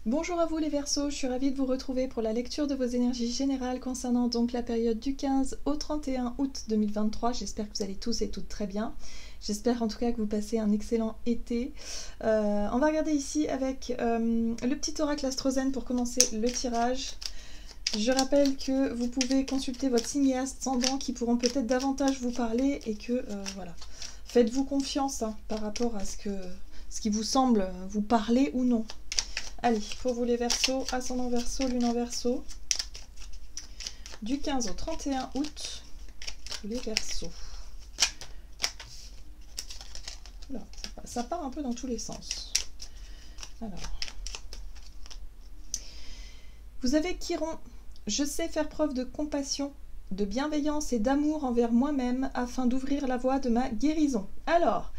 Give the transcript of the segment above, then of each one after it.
Bonjour à vous les Verseaux, je suis ravie de vous retrouver pour la lecture de vos énergies générales concernant donc la période du 15 au 31 août 2023. J'espère que vous allez tous et toutes très bien. J'espère en tout cas que vous passez un excellent été. On va regarder ici avec le petit oracle Astrozène pour commencer le tirage. Je rappelle que vous pouvez consulter votre signe et ascendant qui pourront peut-être davantage vous parler et que voilà, faites-vous confiance par rapport à ce qui vous semble vous parler ou non. Allez, pour vous les Verseaux, ascendant Verseau, lune en Verseau, du 15 au 31 août, les Verseaux. Là, ça part un peu dans tous les sens. Alors, vous avez Chiron. Je sais faire preuve de compassion, de bienveillance et d'amour envers moi-même afin d'ouvrir la voie de ma guérison. Alors,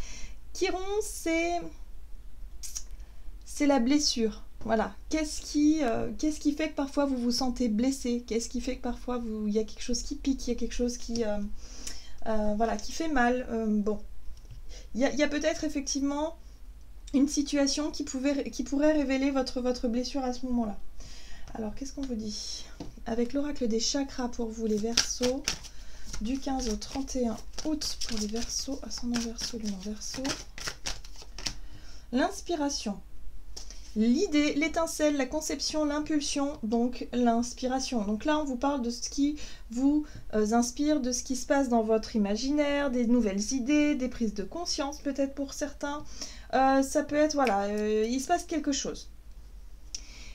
Chiron, c'est la blessure. Voilà, qu'est-ce qui fait que parfois vous vous sentez blessé? Qu'est-ce qui fait que parfois il y a quelque chose qui pique, il y a quelque chose qui, voilà, qui fait mal? Bon, il y a peut-être effectivement une situation qui pourrait révéler votre blessure à ce moment-là. Alors, qu'est-ce qu'on vous dit? Avec l'oracle des chakras pour vous les Verseaux, du 15 au 31 août pour les Verseaux, ascendant Verseau, lune en Verseau. L'inspiration. L'idée, l'étincelle, la conception, l'impulsion, donc l'inspiration. Donc là, on vous parle de ce qui vous inspire, de ce qui se passe dans votre imaginaire, des nouvelles idées, des prises de conscience peut-être pour certains. Ça peut être, voilà, il se passe quelque chose.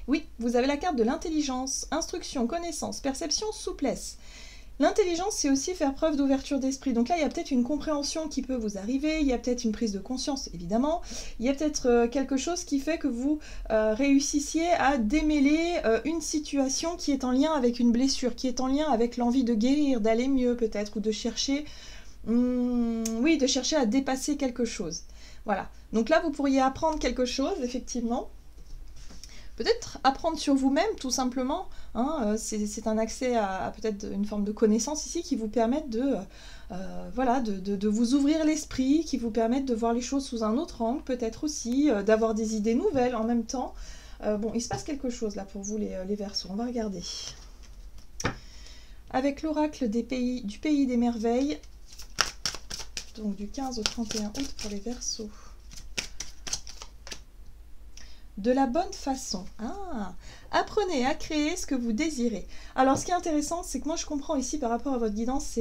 Oui, vous avez la carte de l'intelligence, instruction, connaissance, perception, souplesse. L'intelligence, c'est aussi faire preuve d'ouverture d'esprit. Donc là, il y a peut-être une compréhension qui peut vous arriver, il y a peut-être une prise de conscience, évidemment. Il y a peut-être quelque chose qui fait que vous réussissiez à démêler une situation qui est en lien avec une blessure, qui est en lien avec l'envie de guérir, d'aller mieux peut-être, ou de chercher, oui, de chercher à dépasser quelque chose. Voilà. Donc là, vous pourriez apprendre quelque chose, effectivement. Peut-être apprendre sur vous-même, tout simplement. Hein, c'est un accès à peut-être une forme de connaissance ici qui vous permettent voilà, de vous ouvrir l'esprit, qui vous permettent de voir les choses sous un autre angle, peut-être aussi, d'avoir des idées nouvelles en même temps. Bon, il se passe quelque chose là pour vous les Verseaux, on va regarder. Avec l'oracle du pays des merveilles, donc du 15 au 31 août pour les Verseaux. De la bonne façon. Ah, apprenez à créer ce que vous désirez. Alors, ce qui est intéressant, c'est que moi, je comprends ici par rapport à votre guidance,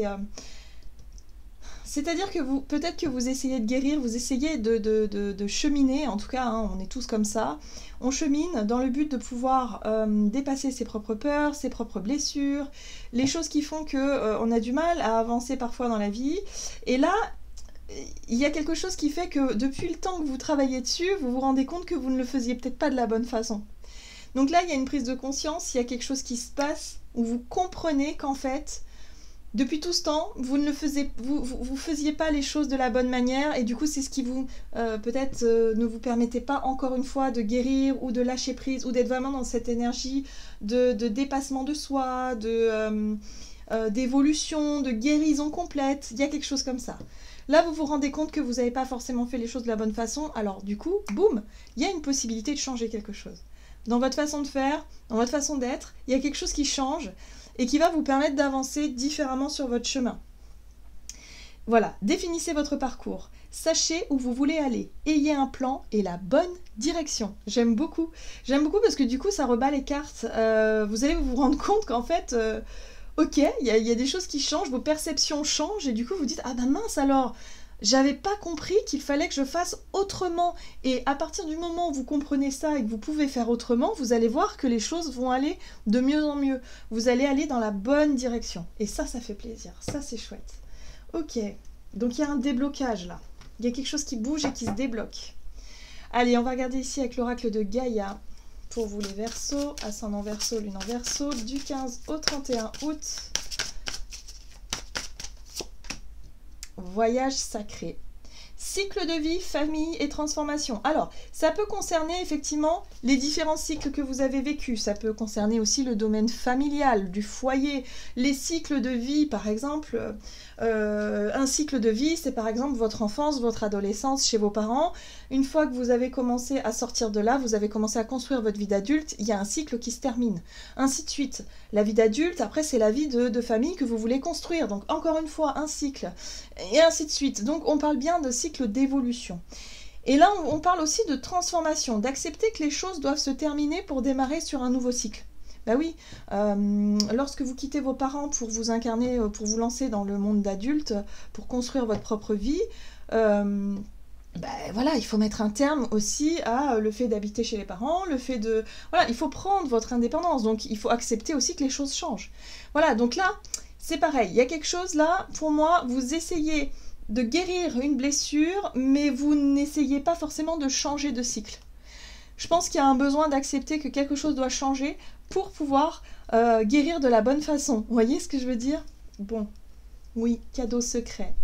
c'est-à-dire que peut-être que vous essayez de guérir, vous essayez de cheminer, en tout cas, hein, on est tous comme ça. On chemine dans le but de pouvoir dépasser ses propres peurs, ses propres blessures, les choses qui font qu'on a du mal à avancer parfois dans la vie. Et là, il y a quelque chose qui fait que depuis le temps que vous travaillez dessus, vous vous rendez compte que vous ne le faisiez peut-être pas de la bonne façon. Donc là, il y a une prise de conscience, il y a quelque chose qui se passe où vous comprenez qu'en fait, depuis tout ce temps, vous ne faisiez pas les choses de la bonne manière et du coup, c'est ce qui vous, peut-être, ne vous permettait pas encore une fois de guérir ou de lâcher prise ou d'être vraiment dans cette énergie de dépassement de soi, d'évolution, de guérison complète. Il y a quelque chose comme ça. Là, vous vous rendez compte que vous n'avez pas forcément fait les choses de la bonne façon, alors du coup, boum, il y a une possibilité de changer quelque chose. Dans votre façon de faire, dans votre façon d'être, il y a quelque chose qui change et qui va vous permettre d'avancer différemment sur votre chemin. Voilà, définissez votre parcours, sachez où vous voulez aller, ayez un plan et la bonne direction. J'aime beaucoup parce que du coup, ça rebat les cartes. Vous allez vous rendre compte qu'en fait... ok, il y a des choses qui changent, vos perceptions changent, et du coup vous dites « Ah ben mince alors, j'avais pas compris qu'il fallait que je fasse autrement. » Et à partir du moment où vous comprenez ça et que vous pouvez faire autrement, vous allez voir que les choses vont aller de mieux en mieux. Vous allez aller dans la bonne direction. Et ça fait plaisir, ça c'est chouette. Ok, donc il y a un déblocage là. Il y a quelque chose qui bouge et qui se débloque. Allez, on va regarder ici avec l'oracle de Gaïa. Pour vous les Verseaux, ascendant Verseau, lune en Verseau, du 15 au 31 août. Voyage sacré. Cycle de vie, famille et transformation. Alors, ça peut concerner effectivement les différents cycles que vous avez vécus. Ça peut concerner aussi le domaine familial, du foyer. Les cycles de vie, par exemple, un cycle de vie, c'est par exemple votre enfance, votre adolescence chez vos parents. Une fois que vous avez commencé à sortir de là, vous avez commencé à construire votre vie d'adulte, il y a un cycle qui se termine. Ainsi de suite. La vie d'adulte, après, c'est la vie de famille que vous voulez construire. Donc, encore une fois, un cycle. Et ainsi de suite. Donc, on parle bien de cycle d'évolution. Et là, on parle aussi de transformation, d'accepter que les choses doivent se terminer pour démarrer sur un nouveau cycle. Ben oui, lorsque vous quittez vos parents pour vous incarner, pour vous lancer dans le monde d'adulte, pour construire votre propre vie, voilà, il faut mettre un terme aussi à le fait d'habiter chez les parents, le fait de... Voilà, il faut prendre votre indépendance, donc il faut accepter aussi que les choses changent. Voilà, donc là, c'est pareil, il y a quelque chose là, pour moi, vous essayez de guérir une blessure, mais vous n'essayez pas forcément de changer de cycle. Je pense qu'il y a un besoin d'accepter que quelque chose doit changer pour pouvoir guérir de la bonne façon. Vous voyez ce que je veux dire? Bon, oui, cadeau secret.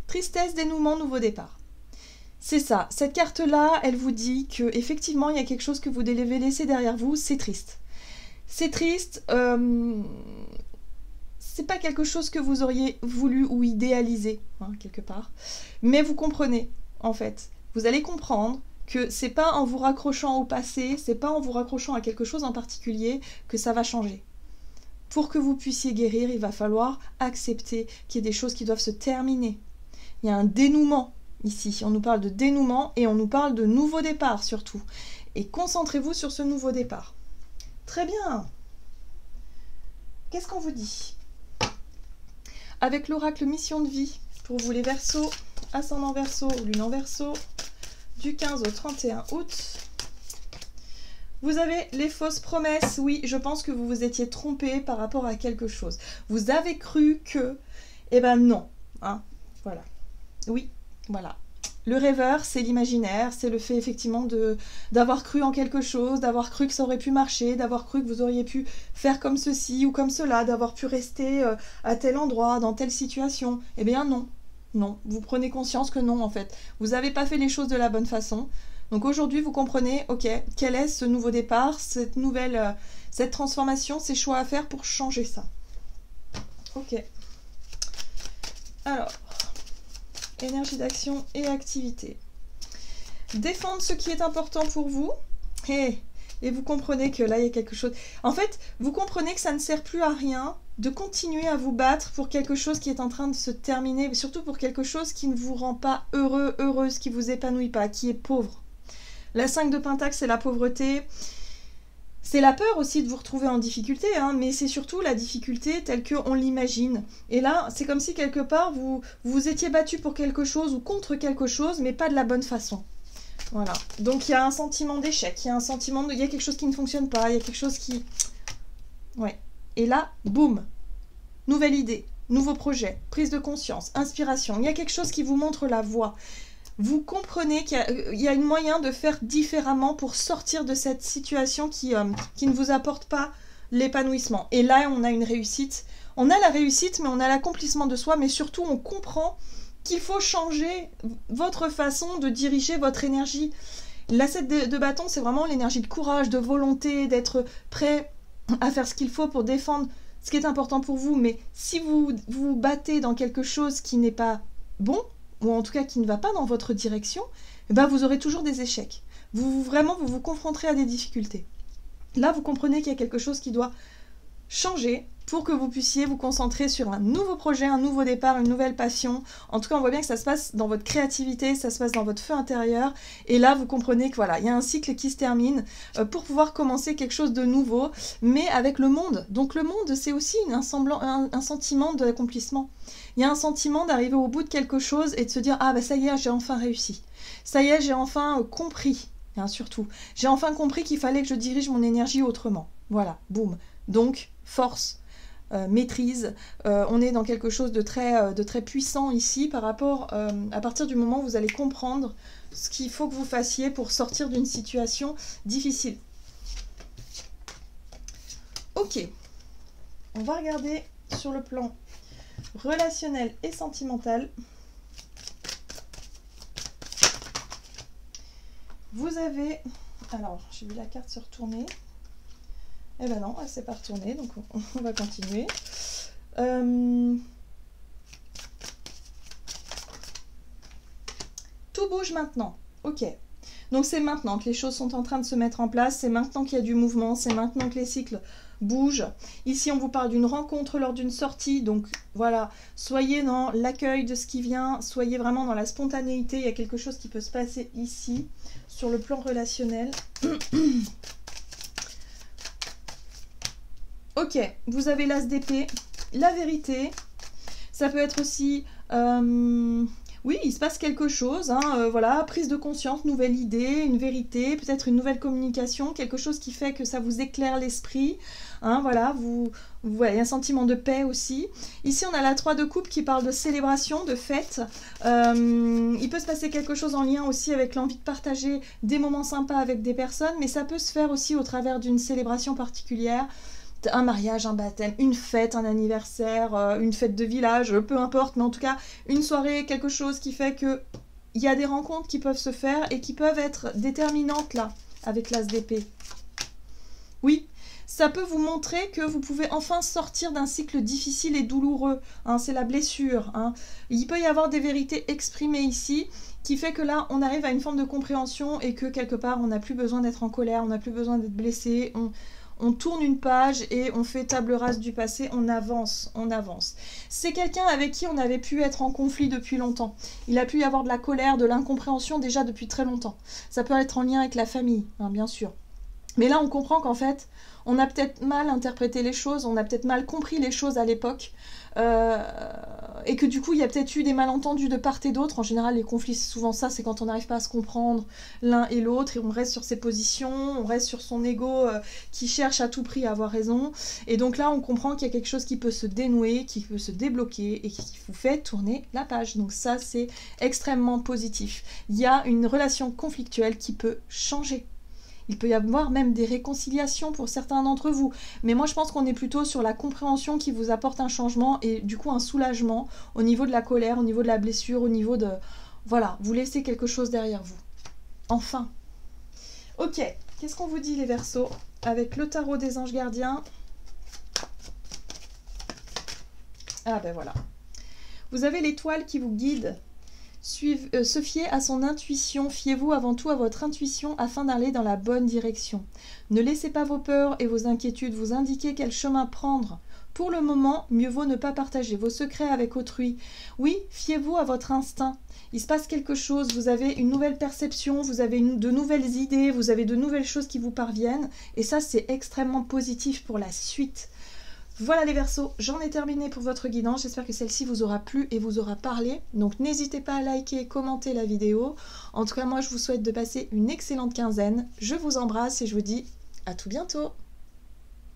Tristesse, dénouement, nouveau départ. C'est ça, cette carte-là, elle vous dit qu'effectivement, il y a quelque chose que vous devez laisser derrière vous, c'est triste. C'est triste, c'est pas quelque chose que vous auriez voulu ou idéalisé, hein, quelque part. Mais vous comprenez, en fait. Vous allez comprendre que c'est pas en vous raccrochant au passé, c'est pas en vous raccrochant à quelque chose en particulier que ça va changer. Pour que vous puissiez guérir, il va falloir accepter qu'il y ait des choses qui doivent se terminer. Il y a un dénouement. Ici, on nous parle de dénouement et on nous parle de nouveau départ surtout. Et concentrez-vous sur ce nouveau départ. Très bien. Qu'est-ce qu'on vous dit? Avec l'oracle mission de vie, pour vous les Verseaux, ascendant Verseau, lune en Verseau, du 15 au 31 août. Vous avez les fausses promesses. Oui, je pense que vous vous étiez trompé par rapport à quelque chose. Vous avez cru que... Eh ben non. Hein, voilà. Oui. Voilà. Le rêveur, c'est l'imaginaire, c'est le fait effectivement d'avoir cru en quelque chose, d'avoir cru que ça aurait pu marcher, d'avoir cru que vous auriez pu faire comme ceci ou comme cela, d'avoir pu rester à tel endroit, dans telle situation. Eh bien non, non. Vous prenez conscience que non en fait. Vous n'avez pas fait les choses de la bonne façon. Donc aujourd'hui, vous comprenez, ok, quel est ce nouveau départ, cette transformation, ces choix à faire pour changer ça. Ok. Alors... énergie d'action et activité. Défendre ce qui est important pour vous. Et vous comprenez que là, il y a quelque chose... En fait, vous comprenez que ça ne sert plus à rien de continuer à vous battre pour quelque chose qui est en train de se terminer, mais surtout pour quelque chose qui ne vous rend pas heureux, heureuse, qui ne vous épanouit pas, qui est pauvre. La 5 de Pentacle, c'est la pauvreté. C'est la peur aussi de vous retrouver en difficulté, hein, mais c'est surtout la difficulté telle qu'on l'imagine. Et là, c'est comme si quelque part, vous vous étiez battu pour quelque chose ou contre quelque chose, mais pas de la bonne façon. Voilà. Donc il y a un sentiment d'échec, il y a un sentiment il y a quelque chose qui ne fonctionne pas, il y a quelque chose qui... Ouais. Et là, boum, nouvelle idée, nouveau projet, prise de conscience, inspiration. Il y a quelque chose qui vous montre la voie. Vous comprenez qu'il y a un moyen de faire différemment pour sortir de cette situation qui ne vous apporte pas l'épanouissement. Et là, on a une réussite. On a la réussite, mais on a l'accomplissement de soi, mais surtout, on comprend qu'il faut changer votre façon de diriger votre énergie. La 7 de bâton, c'est vraiment l'énergie de courage, de volonté, d'être prêt à faire ce qu'il faut pour défendre ce qui est important pour vous. Mais si vous vous battez dans quelque chose qui n'est pas bon, ou en tout cas qui ne va pas dans votre direction, eh ben vous aurez toujours des échecs. Vous vous confronterez à des difficultés. Là, vous comprenez qu'il y a quelque chose qui doit changer pour que vous puissiez vous concentrer sur un nouveau projet, un nouveau départ, une nouvelle passion. En tout cas, on voit bien que ça se passe dans votre créativité, ça se passe dans votre feu intérieur. Et là, vous comprenez que voilà, il y a un cycle qui se termine pour pouvoir commencer quelque chose de nouveau, mais avec le monde. Donc le monde, c'est aussi un sentiment d'accomplissement. Il y a un sentiment d'arriver au bout de quelque chose et de se dire « Ah, bah ça y est, j'ai enfin réussi. Ça y est, j'ai enfin compris. » Surtout. J'ai enfin compris qu'il fallait que je dirige mon énergie autrement. Voilà, boum. Donc, force, maîtrise. On est dans quelque chose de très puissant ici par rapport à partir du moment où vous allez comprendre ce qu'il faut que vous fassiez pour sortir d'une situation difficile. Ok. On va regarder sur le plan relationnel et sentimental. Vous avez... Alors, j'ai vu la carte se retourner. Eh ben non, elle s'est pas retournée, donc on va continuer. Tout bouge maintenant. Ok. Donc c'est maintenant que les choses sont en train de se mettre en place, c'est maintenant qu'il y a du mouvement, c'est maintenant que les cycles bougent. Ici, on vous parle d'une rencontre lors d'une sortie, donc voilà, soyez dans l'accueil de ce qui vient, soyez vraiment dans la spontanéité, il y a quelque chose qui peut se passer ici, sur le plan relationnel. Ok, vous avez l'as d'épée, la vérité, ça peut être aussi... oui, il se passe quelque chose, hein, voilà, prise de conscience, nouvelle idée, une vérité, peut-être une nouvelle communication, quelque chose qui fait que ça vous éclaire l'esprit, hein, voilà, vous voyez un sentiment de paix aussi. Ici, on a la 3 de coupe qui parle de célébration, de fête. Il peut se passer quelque chose en lien aussi avec l'envie de partager des moments sympas avec des personnes, mais ça peut se faire aussi au travers d'une célébration particulière. Un mariage, un baptême, une fête, un anniversaire, une fête de village, peu importe, mais en tout cas une soirée, quelque chose qui fait que il y a des rencontres qui peuvent se faire et qui peuvent être déterminantes là, avec l'as d'épée. Oui, ça peut vous montrer que vous pouvez enfin sortir d'un cycle difficile et douloureux, hein, c'est la blessure. Hein. Il peut y avoir des vérités exprimées ici, qui fait que là, on arrive à une forme de compréhension et que quelque part, on n'a plus besoin d'être en colère, on n'a plus besoin d'être blessé, on tourne une page et on fait table rase du passé, on avance, on avance. C'est quelqu'un avec qui on avait pu être en conflit depuis longtemps. Il a pu y avoir de la colère, de l'incompréhension déjà depuis très longtemps. Ça peut être en lien avec la famille, hein, bien sûr. Mais là, on comprend qu'en fait, on a peut-être mal interprété les choses, on a peut-être mal compris les choses à l'époque, et que du coup, il y a peut-être eu des malentendus de part et d'autre. En général, les conflits, c'est souvent ça, c'est quand on n'arrive pas à se comprendre l'un et l'autre, et on reste sur ses positions, on reste sur son ego qui cherche à tout prix à avoir raison. Et donc là, on comprend qu'il y a quelque chose qui peut se dénouer, qui peut se débloquer, et qui vous fait tourner la page. Donc ça, c'est extrêmement positif. Il y a une relation conflictuelle qui peut changer. Il peut y avoir même des réconciliations pour certains d'entre vous. Mais moi, je pense qu'on est plutôt sur la compréhension qui vous apporte un changement et du coup un soulagement au niveau de la colère, au niveau de la blessure, au niveau de... Voilà, vous laissez quelque chose derrière vous. Enfin. Ok, qu'est-ce qu'on vous dit les Verseaux avec le tarot des anges gardiens? Ah ben voilà. Vous avez l'étoile qui vous guide. Se fier à son intuition, fiez-vous avant tout à votre intuition afin d'aller dans la bonne direction. Ne laissez pas vos peurs et vos inquiétudes vous indiquer quel chemin prendre. Pour le moment, mieux vaut ne pas partager vos secrets avec autrui. Oui, fiez-vous à votre instinct. Il se passe quelque chose, vous avez une nouvelle perception, vous avez de nouvelles idées, vous avez de nouvelles choses qui vous parviennent. Et ça, c'est extrêmement positif pour la suite. Voilà les Verseaux, j'en ai terminé pour votre guidance, j'espère que celle-ci vous aura plu et vous aura parlé. Donc n'hésitez pas à liker, commenter la vidéo. En tout cas, moi je vous souhaite de passer une excellente quinzaine. Je vous embrasse et je vous dis à tout bientôt.